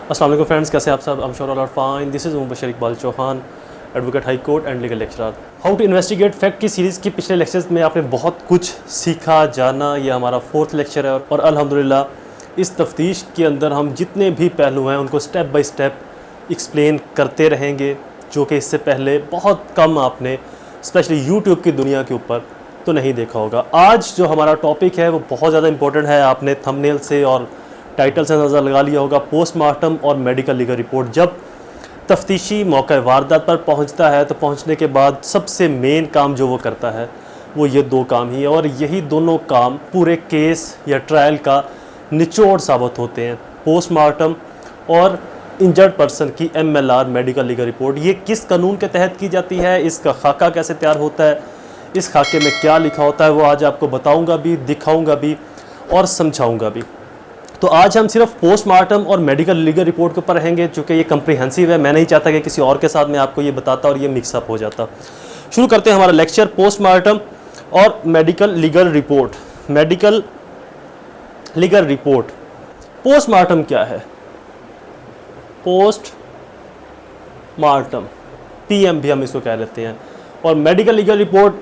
अस्सलाम वालेकुम फ्रेंड्स, कैसे आप सब? I am sure all are fine. This is Mubashar Iqbal Chauhan, advocate high court and legal lecturer. How to investigate fact की series की पिछले लेक्चर्स में आपने बहुत कुछ सीखा, जाना। ये हमारा 4th लेक्चर है और अल्हम्दुलिल्लाह इस तफ्तीश के अंदर हम जितने भी पहलू हैं उनको स्टेप बाय स्टेप एक्सप्लेन करते रहेंगे, जो कि इससे पहले बहुत कम आपने स्पेशली यूट्यूब की दुनिया के ऊपर तो नहीं देखा होगा। आज जो हमारा टॉपिक है वो बहुत ज़्यादा इंपॉर्टेंट है। आपने थंबनेल से और टाइटल से अंदाज़ा लगा लिया होगा। पोस्टमार्टम और मेडिकल लीगल रिपोर्ट। जब तफ्तीशी मौका वारदात पर पहुंचता है तो पहुंचने के बाद सबसे मेन काम जो वो करता है वो ये 2 काम ही है, और यही दोनों काम पूरे केस या ट्रायल का निचोड़ साबित होते हैं। पोस्टमार्टम और इंजर्ड पर्सन की MLR मेडिकल लीगल रिपोर्ट, ये किस कानून के तहत की जाती है, इसका खाका कैसे तैयार होता है, इस खाके में क्या लिखा होता है, वो आज आपको बताऊंगा भी, दिखाऊंगा भी और समझाऊंगा भी। तो आज हम सिर्फ पोस्टमार्टम और मेडिकल लीगल रिपोर्ट के ऊपर रहेंगे, चूँकि ये कम्प्रिहेंसिव है। मैं नहीं चाहता कि किसी और के साथ मैं आपको ये बताता और ये मिक्सअप हो जाता। शुरू करते हैं हमारा लेक्चर, पोस्टमार्टम और medical legal report. Medical legal report, postmortem क्या है? पोस्टमार्टम, PM भी हम इसको कह लेते हैं, और मेडिकल लीगल रिपोर्ट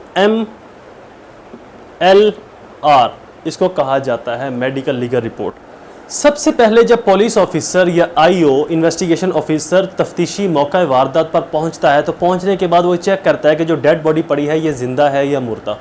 MLR इसको कहा जाता है, मेडिकल लीगल रिपोर्ट। सबसे पहले जब पुलिस ऑफिसर या IO इन्वेस्टिगेशन ऑफिसर तफ्तीशी मौका वारदात पर पहुंचता है तो पहुंचने के बाद वो चेक करता है कि जो डेड बॉडी पड़ी है ये ज़िंदा है या मुर्दा।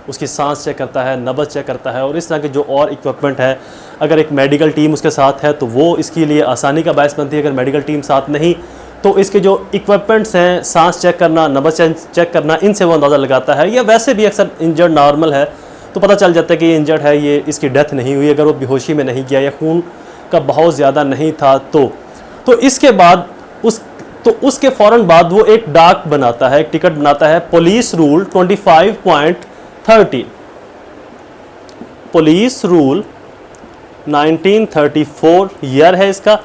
उसकी सांस चेक करता है, नब्ज़ चेक करता है, और इस तरह के जो और इक्विपमेंट है। अगर एक मेडिकल टीम उसके साथ है तो वो इसके लिए आसानी का बायस बनती है। अगर मेडिकल टीम साथ नहीं तो इसके जो इक्विपमेंट्स हैं, सांस चेक करना, नब्ज़ चेक करना, इनसे वो अंदाज़ा लगाता है। या वैसे भी अक्सर इंजर्ड नॉर्मल है तो पता चल जाता है कि ये इंजर्ड है, ये इसकी डेथ नहीं हुई अगर वो बेहोशी में नहीं गया या खून का बहाव ज़्यादा नहीं था तो इसके बाद उसके फ़ौरन बाद वो एक डाक बनाता है, एक टिकट बनाता है। Police rule 25.30, police rule 1934 year है इसका,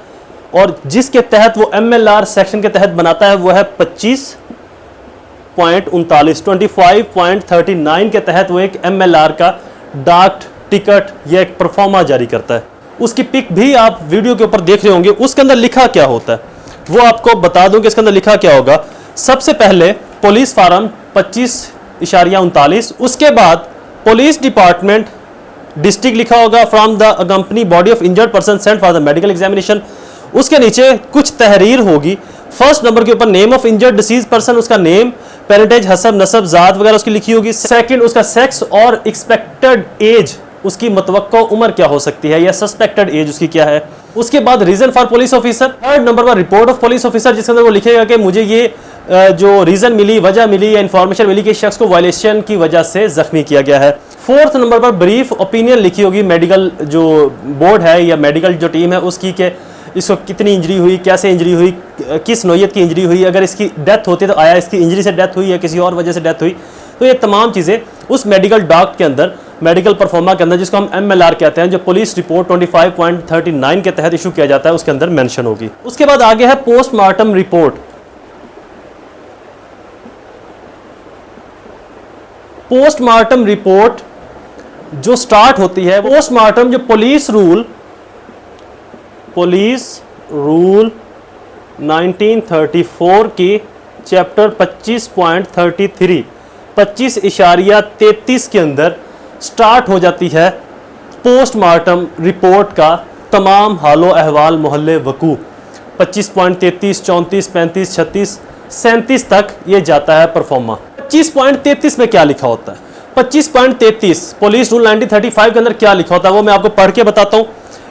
और जिसके तहत वो MLR सेक्शन के तहत बनाता है वो है 25.39 के तहत वो एक MLR का डाक टिकट या एक परफॉर्मा जारी करता है। उसकी पिक भी आप वीडियो के ऊपर देख रहे होंगे। उसके अंदर लिखा क्या होता है वो आपको बता दूं कि इसके अंदर लिखा क्या होगा। सबसे पहले पुलिस फार्म 25.39, उसके बाद पुलिस डिपार्टमेंट डिस्ट्रिक्ट लिखा होगा, from the company body of injured person sent for the medical examination. उसके नीचे कुछ तहरीर होगी। फर्स्ट नंबर के ऊपर name of injured disease person, उसका नेम, पेरेंटेज, हसब, नसब, जात वगैरह उसकी लिखी होगी। सेकंड उसका सेक्स और एक्सपेक्टेड एज, उसकी मतवक्को उम्र क्या हो सकती है या सस्पेक्टेड एज उसकी क्या है। उसके बाद reason for police officer. Third number पर रिपोर्ट ऑफ पुलिस ऑफिसर, जिसके अंदर वो लिखेगा कि मुझे ये जो रीजन मिली, वजह मिली या इंफॉर्मेशन मिली कि इस शख्स को वायलेशन की वजह से जख्मी किया गया है। फोर्थ नंबर पर ब्रीफ ओपिनियन लिखी होगी मेडिकल जो बोर्ड है या मेडिकल जो टीम है उसकी, कि इसको कितनी इंजरी हुई, कैसे इंजरी हुई, किस नौयत की इंजरी हुई, अगर इसकी डेथ होती तो आया इसकी इंजरी से डेथ हुई या किसी और वजह से डेथ हुई। तो ये तमाम चीज़ें उस मेडिकल डॉक के अंदर, मेडिकल परफॉर्मा के अंदर, जिसको हम MLR कहते हैं, जो पुलिस रिपोर्ट 25.39 के तहत इशू किया जाता है, उसके अंदर मेंशन होगी। उसके बाद आगे है पोस्टमार्टम रिपोर्ट। पोस्टमार्टम रिपोर्ट जो स्टार्ट होती है, पोस्टमार्टम जो पुलिस रूल 1934 की चैप्टर 25.33 25.33 के अंदर स्टार्ट हो जाती है पोस्टमार्टम रिपोर्ट का तमाम हालो अहवाल मोहल्ले वकू। 25.33, 34, 35, 36, 37 तक ये जाता है परफॉर्मा। 25.33 में क्या लिखा होता है? 25.33 पुलिस रूल 1935 के अंदर क्या लिखा होता है वो मैं आपको पढ़ के बताता हूँ।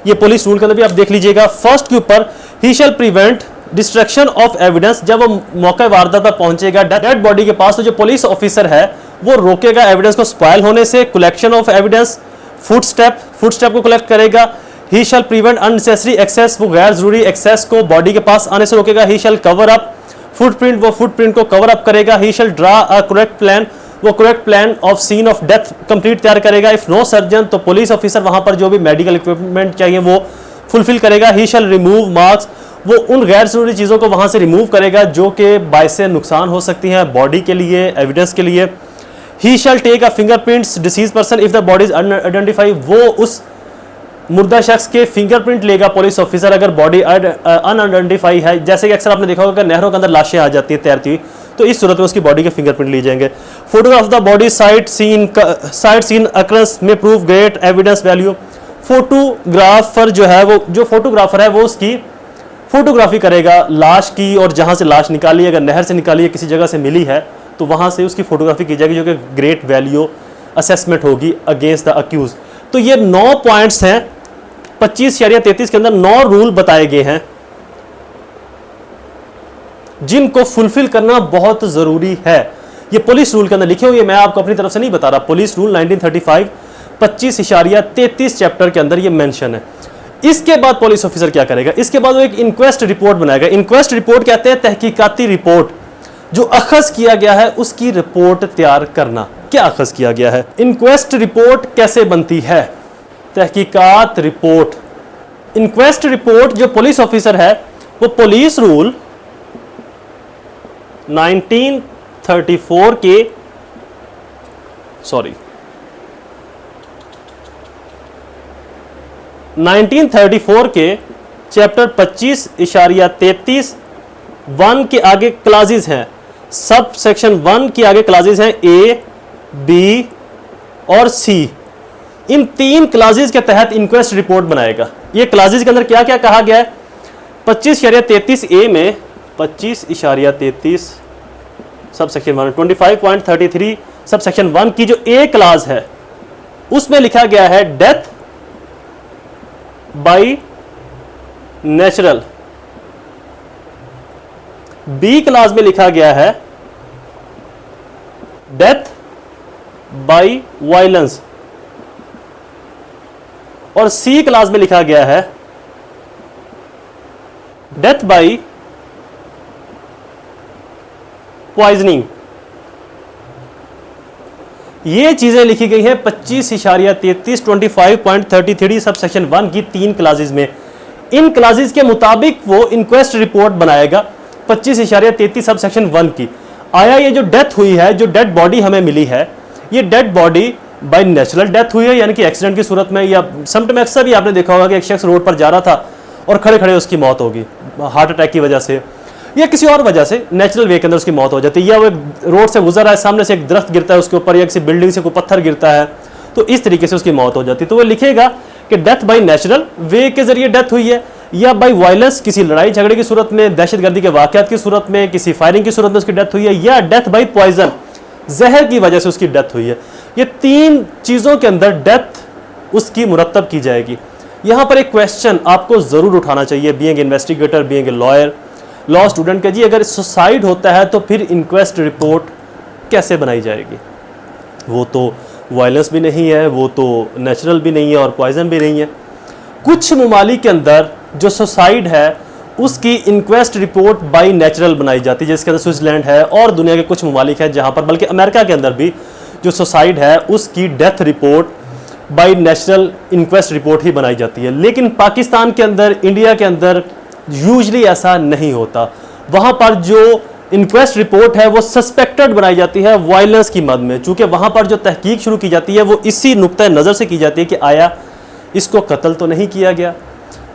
ये पुलिस रूल के अंदर भी आप देख लीजिएगा। फर्स्ट के ऊपर ही शैल प्रिवेंट डिस्ट्रक्शन ऑफ एविडेंस। जब वो मौका वारदात पर पहुंचेगा डेड बॉडी के पास तो जो पुलिस ऑफिसर है वो रोकेगा एविडेंस को स्पॉइल होने से। कलेक्शन ऑफ एविडेंस, फुटस्टेप को कलेक्ट करेगा। He shell prevent unnecessary access, वो गैर जरूरी एक्सेस को बॉडी के पास आने से रोकेगा। He shall cover up footprint, वो फुटप्रिंट को कवर अप करेगा। He shall draw a correct plan, वो correct plan of scene of death complete तैयार करेगा। इफ नो सर्जन, तो पुलिस ऑफिसर वहां पर जो भी मेडिकल इक्विपमेंट चाहिए वो फुलफिल करेगा। ही शैल रिमूव मार्क्स, वो उन गैर जरूरी चीज़ों को वहां से रिमूव करेगा जो कि बायस नुकसान हो सकती हैं बॉडी के लिए, एविडेंस के लिए। He shall take a fingerprints deceased person if the body is unidentified, वो उस मुर्दा शख्स के फिंगरप्रिंट लेगा पुलिस ऑफिसर अगर बॉडी अनआइडेंटिफाई है। जैसे कि अक्सर आपने देखा होगा कि नहरों के अंदर लाशें आ जाती है तैरती हुई, तो इस सूरत में उसकी बॉडी के फिंगरप्रिंट लिए जाएंगे। Photograph the body site scene occurs में prove great evidence value. Photographer जो है वो जो फोटोग्राफर है वो उसकी फोटोग्राफी करेगा लाश की, और जहां से लाश निकाली, अगर नहर से निकाली है, किसी जगह से मिली है, तो वहां से उसकी फोटोग्राफी की जाएगी, जो कि ग्रेट वैल्यू असेसमेंट होगी अगेंस्ट द अक्यूज। तो ये 9 पॉइंट्स हैं 25/33 के अंदर 9 रूल बताए गए हैं जिनको फुलफिल करना बहुत जरूरी है। ये पुलिस रूल के अंदर लिखे हुए, मैं आपको अपनी तरफ से नहीं बता रहा, पुलिस रूल 1935 25/33 चैप्टर के अंदर ये मेंशन है। इसके बाद पुलिस ऑफिसर क्या करेगा, इसके बाद वो एक इंक्वेस्ट रिपोर्ट बनाएगा। इंक्वेस्ट रिपोर्ट कहते हैं तहकीकाती रिपोर्ट, जो अखज किया गया है उसकी रिपोर्ट तैयार करना। क्या अखज किया गया है? इंक्वेस्ट रिपोर्ट कैसे बनती है? तहकीकात रिपोर्ट। इंक्वेस्ट रिपोर्ट जो पुलिस ऑफिसर है वो पुलिस रूल 1934 के 1934 के चैप्टर 25/33 1 के आगे क्लासेस हैं, सब सेक्शन 1 के आगे क्लासेस हैं A, B और C। इन 3 क्लासेस के तहत इंक्वेस्ट रिपोर्ट बनाएगा। ये क्लासेस के अंदर क्या क्या कहा गया है? 25/33 A में 25/33 सब सेक्शन 1, 25.33 सब सेक्शन 1 की जो A क्लास है उसमें लिखा गया है death by natural. B class में लिखा गया है डेथ बाय वायलेंस, और सी क्लास में लिखा गया है डेथ बाय पॉइजनिंग। ये चीजें लिखी गई है 25/33 25.33 सब सेक्शन 1 की 3 क्लासेस में। इन क्लासेस के मुताबिक वो इंक्वेस्ट रिपोर्ट बनाएगा 25/33 सब सेक्शन 1 की। आया ये जो डेथ हुई है, जो डेड बॉडी हमें मिली है, ये dead body by natural death हुई है, यानी कि एक्सीडेंट की सूरत में, या समटाइम अक्सर भी आपने देखा होगा कि एक शख्स रोड पर जा रहा था और खड़े खड़े उसकी मौत होगी हार्ट अटैक की वजह से या किसी और वजह से, नेचुरल वे के अंदर उसकी मौत हो जाती है, या वो रोड से गुजर रहा है, सामने से एक दरख्त गिरता है उसके ऊपर, या किसी बिल्डिंग से कोई पत्थर गिरता है, तो इस तरीके से उसकी मौत हो जाती है। तो वो लिखेगा कि डेथ बाय नेचुरल वे के जरिए डेथ हुई है, या बाय वायलेंस किसी लड़ाई झगड़े की सूरत में, दहशतगर्दी के वाकयात की सूरत में, किसी फायरिंग की सूरत में उसकी डेथ हुई है, या डेथ बाय पॉइजन जहर की वजह से उसकी डेथ हुई है। ये 3 चीजों के अंदर डेथ उसकी मुरतब की जाएगी। यहां पर एक क्वेश्चन आपको जरूर उठाना चाहिए, being investigator, being a lawyer, law student के, जी अगर सुसाइड होता है तो फिर इंक्वेस्ट रिपोर्ट कैसे बनाई जाएगी? वो तो वायलेंस भी नहीं है, वो तो नेचुरल भी नहीं है और पॉइजन भी नहीं है। कुछ ममालिक के अंदर जो सुसाइड है उसकी इंक्वेस्ट रिपोर्ट बाय नेचुरल बनाई जाती है, जिसके अंदर स्विट्जरलैंड है और दुनिया के कुछ ममालिक हैं जहां पर, बल्कि अमेरिका के अंदर भी जो सुसाइड है उसकी death report by natural inquest report ही बनाई जाती है। लेकिन पाकिस्तान के अंदर, इंडिया के अंदर यूजली ऐसा नहीं होता। वहां पर जो इंक्वेस्ट रिपोर्ट है वो सस्पेक्टेड बनाई जाती है वायलेंस की मद में, चूंकि वहां पर जो तहकीक शुरू की जाती है वो इसी नुक्ता नज़र से की जाती है कि आया इसको कत्ल तो नहीं किया गया,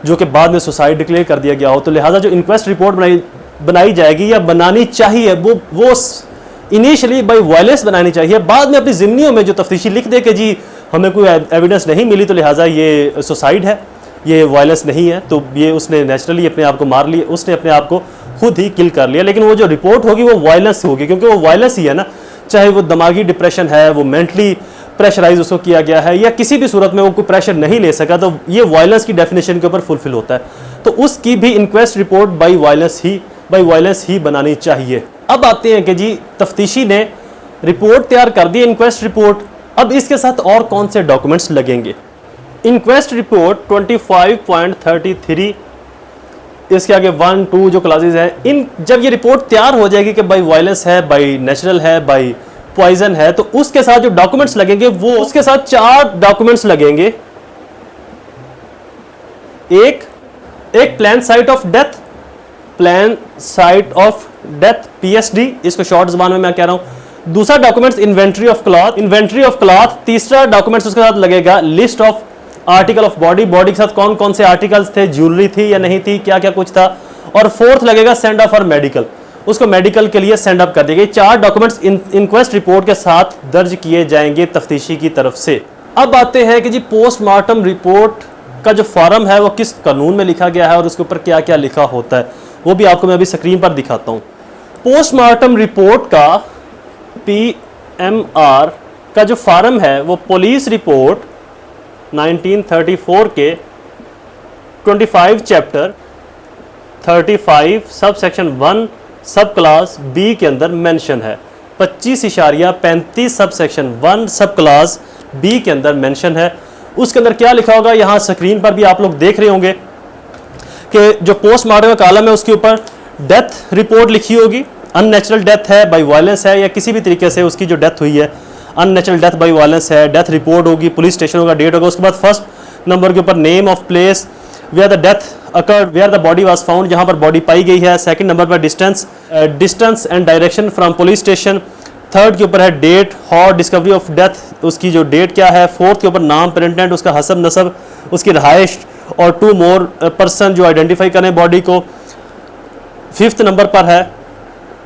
जो कि बाद में सुसाइड डिक्लेयर कर दिया गया हो। तो लिहाजा जो इंक्वेस्ट रिपोर्ट बनाई जाएगी या बनानी चाहिए वो इनिशियली बाय वायलेंस बनानी चाहिए, बाद में अपनी ज़िम्नियों में जो तफ्तीशी लिख दे कि जी हमें कोई एविडेंस नहीं मिली तो लिहाजा ये सुसाइड है, ये वायलेंस नहीं है, तो ये उसने नेचुरली अपने आप को मार लिया, उसने अपने आप को खुद ही किल कर लिया। लेकिन वो जो रिपोर्ट होगी वो वायलेंस होगी, क्योंकि वो वायलेंस ही है ना, चाहे वो दिमागी डिप्रेशन है, वो मेंटली प्रेशराइज उसको किया गया है, या किसी भी सूरत में वो कोई प्रेशर नहीं ले सका, तो ये वायलेंस की डेफिनेशन के ऊपर फुलफिल होता है। तो उसकी भी इंक्वेस्ट रिपोर्ट बाय वायलेंस ही बनानी चाहिए। अब आते हैं कि जी तफ्तीशी ने रिपोर्ट तैयार कर दी, इंक्वेस्ट रिपोर्ट, अब इसके साथ और कौन से डॉक्यूमेंट्स लगेंगे? इंक्वेस्ट रिपोर्ट 25.33 इसके आगे 1, 2 जो क्लासेस हैं, जब ये रिपोर्ट तैयार हो जाएगी कि बाय वायलेंस है, बाय नेचुरल है, बाय पॉइजन है, तो उसके साथ जो डॉक्यूमेंट्स लगेंगे वो उसके साथ 4 डॉक्यूमेंट्स लगेंगे। एक plan site of death PSD, इसको शॉर्ट ज़बान में मैं कह रहा हूं। दूसरा डॉक्यूमेंट्स इन्वेंट्री ऑफ क्लॉथ। तीसरा डॉक्यूमेंट्स उसके साथ लगेगा list of article of body, body के साथ कौन कौन से आर्टिकल्स थे, ज्वेलरी थी या नहीं थी, क्या क्या कुछ था। और फोर्थ लगेगा सेंड ऑफ फॉर मेडिकल, उसको मेडिकल के लिए सेंड अप कर दिए गए। 4 डॉक्यूमेंट्स इंक्वेस्ट रिपोर्ट के साथ दर्ज किए जाएंगे तफ्तीशी की तरफ से। अब आते हैं कि जी पोस्टमार्टम रिपोर्ट का जो फॉर्म है वो किस कानून में लिखा गया है और उसके ऊपर क्या क्या लिखा होता है, वो भी आपको मैं अभी स्क्रीन पर दिखाता हूँ। पोस्टमार्टम रिपोर्ट का PMR का जो फॉर्म है वो पुलिस रिपोर्ट 1934 के 25 चैप्टर 35 सब सेक्शन 1 सब क्लास B के अंदर मेंशन है। 25.35 सब सेक्शन 1 सब क्लास B के अंदर मेंशन है। उसके अंदर क्या लिखा होगा, यहाँ स्क्रीन पर भी आप लोग देख रहे होंगे कि जो पोस्टमार्टम का कॉलम है उसके ऊपर डेथ रिपोर्ट लिखी होगी, अननेचुरल डेथ है, बाय वायलेंस है या किसी भी तरीके से उसकी जो डेथ हुई है अननेचुरल डेथ बाय वायलेंस है, डेथ रिपोर्ट होगी, पुलिस स्टेशन होगा, डेट होगा। उसके बाद फर्स्ट नंबर के ऊपर name of place where the death occurred, where the body was found, जहां पर बॉडी पाई गई है। सेकंड नंबर पर distance and direction from police station. Third के ऊपर है date, how discovery of death, उसकी जो डेट क्या है। फोर्थ के ऊपर नाम, पेरेंटेंट, उसका हसब नसब, उसकी रहाइश और 2 मोर पर्सन जो आइडेंटिफाई करें बॉडी को। फिफ्थ नंबर पर है,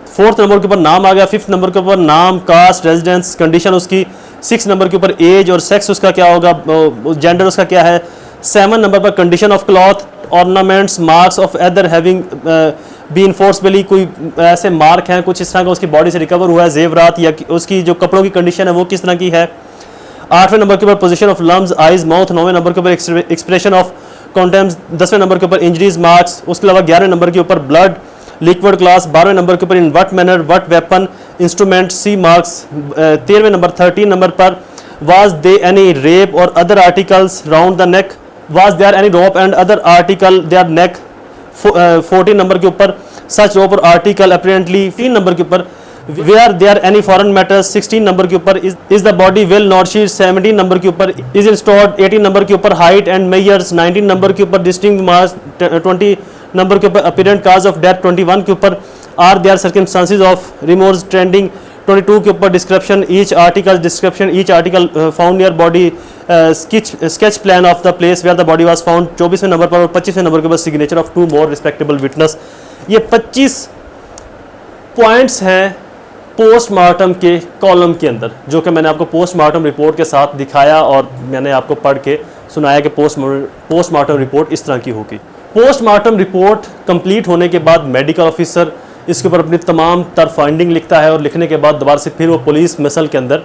फोर्थ नंबर के ऊपर नाम आ गया, फिफ्थ नंबर के ऊपर नाम, कास्ट, रेजिडेंस, कंडीशन उसकी। 6 नंबर के ऊपर एज और सेक्स उसका क्या होगा, जेंडर उसका क्या है। 7 नंबर पर condition of cloth, ornaments, marks of other having been forcefully, कोई ऐसे मार्क हैं कुछ इस तरह का उसकी बॉडी से रिकवर हुआ है, जेवरात या उसकी जो कपड़ों की कंडीशन है वो किस तरह की है। 8वें नंबर के ऊपर position of limbs, eyes, mouth. 9वें नंबर के ऊपर एक्सप्रेशन ऑफ कॉन्टेम्स। 10वें नंबर के ऊपर इंजरीज, मार्क्स। उसके अलावा 11वें नंबर के ऊपर ब्लड, लिक्विड क्लास। 12वें नंबर के ऊपर in what manner, what weapon, instrument, see marks. 13वें नंबर 13 नंबर पर वाज दे एनी रेप और other articles round the neck, was there any rope and other article there neck. 14 number के ऊपर सच रोप और article apparently. 3 number के ऊपर where there any foreign matters. 16 number के ऊपर is the body well nourished. 17 number के ऊपर इज इंस्टॉल्ड। 18 नंबर के ऊपर हाइट एंड मेजर्स। 19 नंबर के ऊपर डिस्टिंक्ट मास। 20 नंबर के ऊपर अपीरेंट काज ऑफ डेथ। 21 के ऊपर are there circumstances of remorse trending. 22 के ऊपर description each article, description each article found near body, sketch plan of the place where the body was found. 24वें number पर और 25वें नंबर के ऊपर signature of 2 more respectable witness. ये 25 points हैं पोस्टमार्टम के कॉलम के अंदर, जो कि मैंने आपको पोस्टमार्टम रिपोर्ट के साथ दिखाया और मैंने आपको पढ़ के सुनाया कि पोस्टमार्टम रिपोर्ट इस तरह की होगी। पोस्टमार्टम रिपोर्ट कंप्लीट होने के बाद मेडिकल ऑफिसर इसके ऊपर अपनी तमाम तर फाइंडिंग लिखता है और लिखने के बाद दोबारा से फिर वो पुलिस मसल के अंदर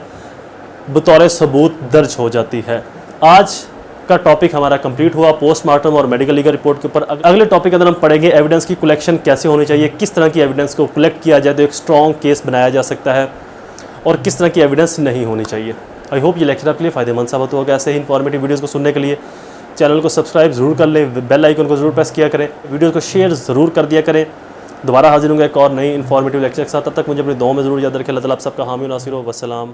बतौर सबूत दर्ज हो जाती है। आज का टॉपिक हमारा कंप्लीट हुआ पोस्टमार्टम और मेडिकल लीगल रिपोर्ट के ऊपर। अगले टॉपिक के अंदर हम पढ़ेंगे एविडेंस की कलेक्शन कैसे होनी चाहिए, किस तरह की एविडेंस को कलेक्ट किया जाए तो एक स्ट्रॉन्ग केस बनाया जा सकता है और किस तरह की एविडेंस नहीं होनी चाहिए। आई होप ये लेक्चर आपके लिए फ़ायदेमंद साबित होगा। ऐसे ही इन्फॉर्मेटिव वीडियोज़ को सुनने के लिए चैनल को सब्सक्राइब ज़रूर कर लें, बेल आइकन को ज़रूर प्रेस किया करें, वीडियो को शेयर ज़रूर कर दिया करें। दोबारा हाजिर होंगे एक और नई इन्फॉर्मेटिव लेक्चर के साथ। तब तक मुझे अपनी दुआ में ज़रूर याद रखें। अल्लाह ताला आप सबका हामी और नासिर हो। वस्सलाम।